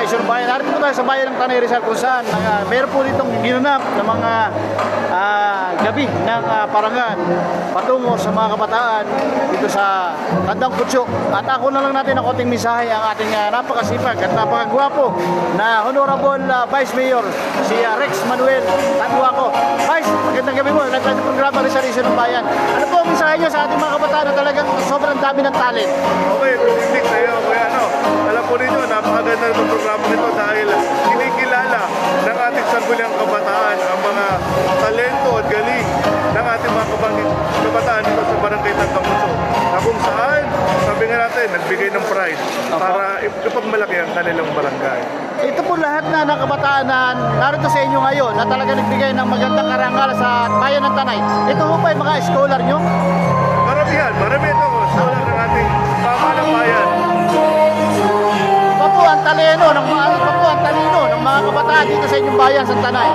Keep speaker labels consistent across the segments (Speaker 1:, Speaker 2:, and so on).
Speaker 1: Quezon Bayan. Narito po tayo sa bayan ng Tanay Rizal kung saan meron po ditong ginanap ng mga gabi ng parangan patungo sa mga kabataan dito sa Tandang Kutso. At ako na lang natin ang konting mensahe ang ating napakasipag at napakagwapo na Honorable Vice Mayor si Rex Manuel Tanduaco. Vice, magandang gabi mo. Nagtayo ng programa Rizal ng Bayan. Ano po ang mensahe nyo sa ating mga kabataan na talagang sobrang dami ng talent?
Speaker 2: Okay, good evening sa iyo, Kuya. Alam po ninyo, napakaganda itong programa nito dahil kinikilala ng ating sangguniang kabataan ang mga talento at galing ng ating mga kabataan dito sa Barangay Tandang Kutso. Na kung saan, sabi nga natin, nagbigay ng prize para ipagmalaki ang kanilang barangay.
Speaker 1: Ito po lahat na ng kabataan na narito sa inyo ngayon na talaga nagbigay ng magandang karangal sa bayan ng Tanay. Ito po pa yung mga scholar nyo?
Speaker 2: Marami ito. Scholar ng ating pamahalang bayan.
Speaker 1: Ito po ang talino ng mga kabataan dito sa inyong bayan sa Tanay.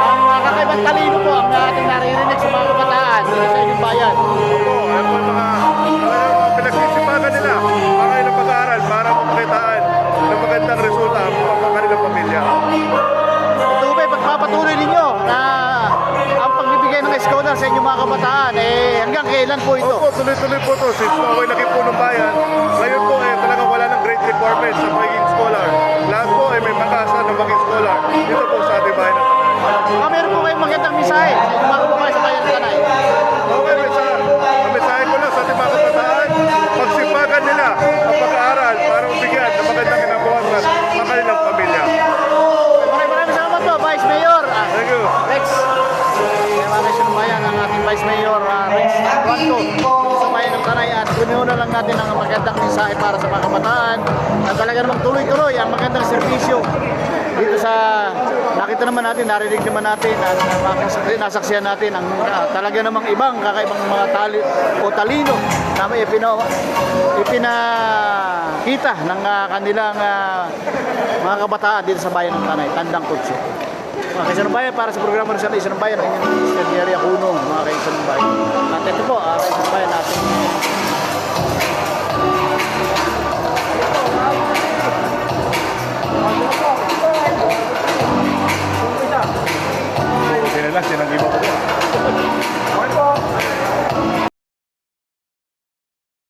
Speaker 1: Ang kakaibang talino po ang ating naririnig sa mga kabataan dito sa inyong bayan.
Speaker 2: Opo, ayan po mga pinagsisipagan nila para ilang pag-aaral para mapakitaan ng magandang resulta ang kanilang pamilya.
Speaker 1: Ito ba pagpapatuloy ninyo na ang pagbibigay ng scholar sa inyong mga kabataan hanggang kailan po ito?
Speaker 2: Opo, tuloy-tuloy po ito. Since okay laki po ng bayan, ngayon po talagang wala ng grade requirements sa magiging scholar. Lahat po may mag-asa na maging scholar dito po sa ating bayan ng Tanay.
Speaker 1: Meron po kayong magandang mensahe sa inyong mga kabataan sa bayan ng Tanay.
Speaker 2: Okay, mensahe ko lang sa ating mga kabataan, pagsipagan nila ang pag-aaral para mabigyan ng magandang kinabukasan ang kanilang pamilya.
Speaker 1: Maraming salamat po, Vice Mayor
Speaker 2: Thank you.
Speaker 1: Rex. Maraming sa bayan ang ating Vice Mayor Rex Tanduaco sa bayan ng Tanay at kununa lang natin ang magandang mensahe para sa mga kabataan at talaga namang tuloy-tuloy ang magandang serbisyo dito sa nakita naman natin, narinig naman natin at nasaksihan natin ang talaga namang ibang kakaibang mga talino na may ipinakita ng kanilang mga kabataan dito sa bayan ng Tanay, Tandang Kutso. Mga kaisan ng bayan, para sa programa Rizal ng Bayan, ang inyong Mr. Nery Acuno, mga kaisan ng bayan. At ito po, kaisan ng bayan natin